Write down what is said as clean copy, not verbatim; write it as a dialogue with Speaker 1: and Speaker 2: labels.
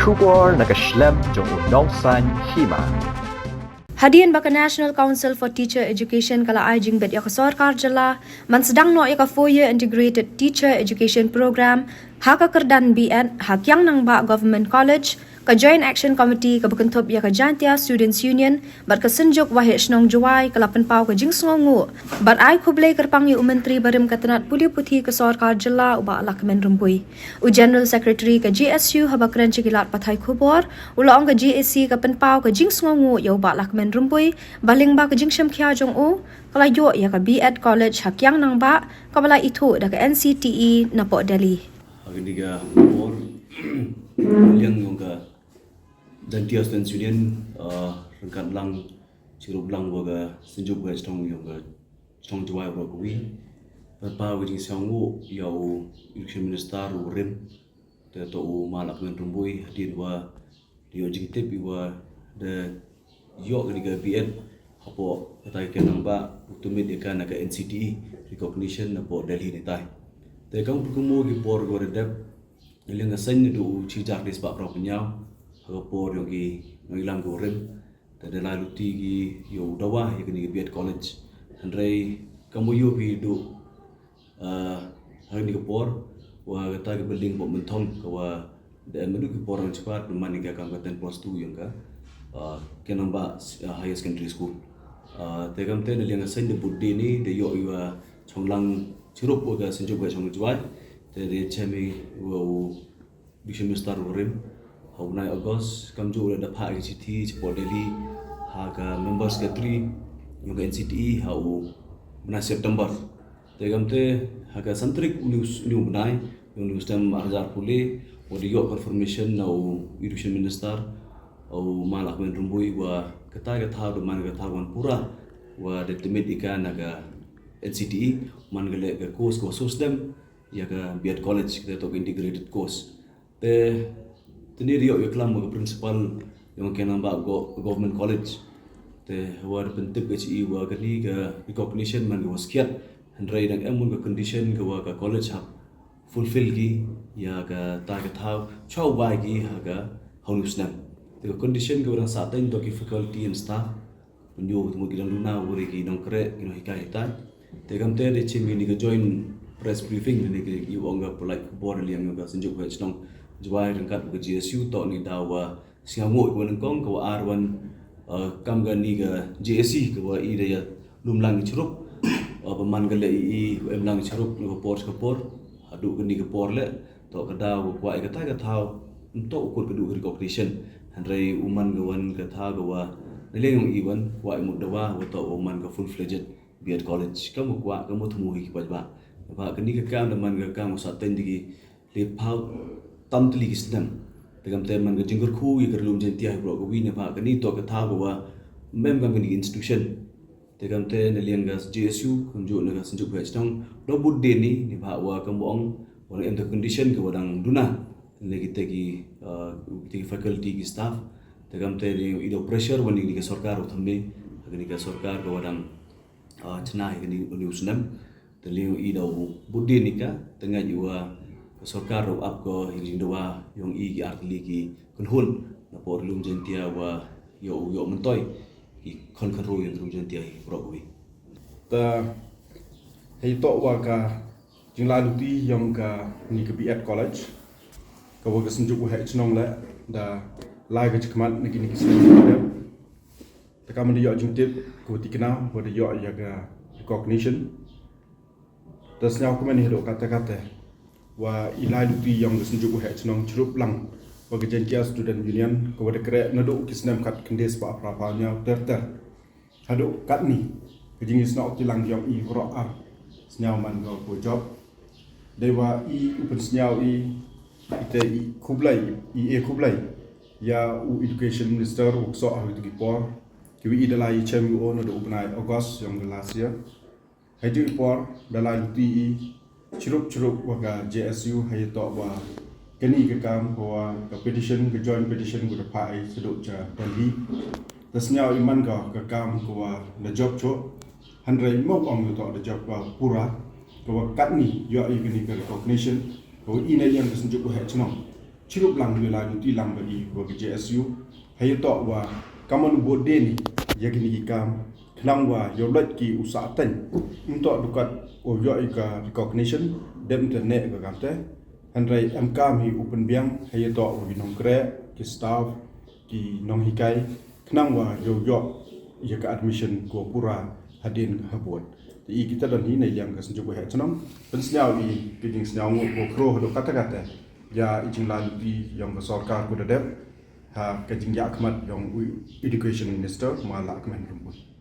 Speaker 1: Shubor nakaslem jong unongsan hima.
Speaker 2: Hadian baka National Council for Teacher Education kala ajing bet yaka sarkar jala man sedang no yaka 4-year integrated teacher education program haka kerdan BN hakyang nang ba government college ka Joint Action Committee ka bekentop yaka Jantia Students Union bat ka senjuk wahid snong juwai ka lapan pau ka jing sngongu bat ai kublai kerpang yu menteri barim katanat puli puthi ka sarkar jala uba lakmen rumpui u General Secretary ka GSU habakran cikilat pathai khubor ula ong ka GAC ka penpau ka jing sngongu ya uba lakmen rumpui baling ba ka jing syam khia jong u kala yo ya ka BEd College hakyang nang ba kabala itu da ka NCTE na po Delhi
Speaker 3: agniga or yang yung ka Jantia Students Union rangkat lang sirup lang waga senjuk ga strong yung ga strong jawai ro kuwi pa wajing sangu yau Education Minister urim te to malak men rumbui hadir wa dio jingtep wa de yo gniga BN apo katai kenang ba tumit ikan ka NCTE recognition na po Delhi ni tai te kang pukumo gi por go redep ilang asan do chijak dis ba pro penyau por yung gi ngilang gorem te de lalu ti gi yo dawa ya ni BEd College andrei kamu yo bi do hari ni por wa kata ke building po mentong kawa de menu ki por ang cepat mani ga kam katen plus 2 yung ka kenamba higher secondary school te kam te liang asan de budde ni de yo iwa chonglang chirup ga senjuk ga chong jwai te de chemi wo Education Minister urim Haunai August kamju ula dapat ICT Cepat Delhi haga members ke 3 yung NCTE hau bulan September tegam te haga santrik new bunai yung new stem arjar pule odi yo confirmation nau Education Minister au malak men rumbui wa kata do man kata wan pura wa detimit ikan naga NCTE man gele ke course ko susdem ya ka BEd College kita to integrated course te teni rio yo kelam ke principal yang kena ba government college te war penting ke ci wa kani ke recognition man was kiat handrai dang emun ke condition ke wa ka college hab fulfill gi ya ka ta ka thau chau ba gi ha ka honusnam te condition ke orang satain to ki faculty and staff punyo tu gi dang luna wori ki dong kre ki no hikai tai te kam te de chimi ni ke join press briefing ni ke yu onga polite board liam ga senjuk ga chong jwai rangkat ke GSU to ni dawa singamoi ko nang kong ko arwan kamgani ga GSC ko i de ya lumlang chrup paman gale i emlang chrup ko por adu gani ke por le to ka daw ko ai ka ta ka thau to ko du recognition handrai uman gawan ka tha gawa leleng i wan ko ai mud dawa to uman ka full fledged BEd College kamu ko kamu thumu hi pa ba kani ka kam man ga kam sa ten digi le phau tam tli kisdam tegam te man ga jingur khu i gerlum jentia bro go wi ne ba kani to ka tha go wa mem gam ni institution tegam te ne liang ga GSU kunju ne ga senjuk ba stong do budde ni ba wa kam ong on em the condition ke wadang duna ne kita ki faculty ki staff tegam te i do pressure wani ni ga sarkar uthambe ni ga sarkar go wadang chna ni usnam te liu i do budde ni ka tengah jua sarkar ro up ko hiring doa yung i artli ki kunhun na por lum jentia wa yo mentoy ki kon ro yung lum jentia i pro wi
Speaker 4: ta hei to wa ka jingla luti yung ka ni ka BEd College ka wa ka senjuk wa hnong la da la ga chikmat ni ki sen ta ka man yo jingtip ko tikna wa da yo ya ga recognition ta snya ko man hero kata wa ilai luti yang senjuk wa hnong chrup lang wa ga Jantia Student Union ko wa da kre na do kisnam kat kendes pa pra nya ter hado kat ni kejing isna optilang yang i ro ar snyau man go ko job dewa i upen snyau i ite i kublai ya u Education Minister u so ah tu por ki wi dalai chem u no do upnai August yang last year haitu por dalai luti i churup waga JSU hai to wa kani ke kam wa ka petition ke joint petition ku da pai sedu cha Delhi tasnya iman ka kam ko wa na job cho handrai mo ong to da job wa pura ko wa kat ni yo i kani ka recognition ko ina yang senjuk ko ha chno chirup lang la luti lang bagi wa JSU hayo to wa kaman bode ni yagini ki kam knang wa yoblat ki usatan untuk dukat yo ika recognition dem internet ka kamte handrai amkam hi open biang hayo to wa binong kre ki staff ki nong hikai knang wa yo ya ka admission ko pura hadin habot i kita dan hi nei liang ka senjuk ha chanam pensnyau i kijing snyau ko kro do kata-kata ya ijing lan di yang ka sarkar ko dadep ha kijing ya akmat yang education minister malak men rumput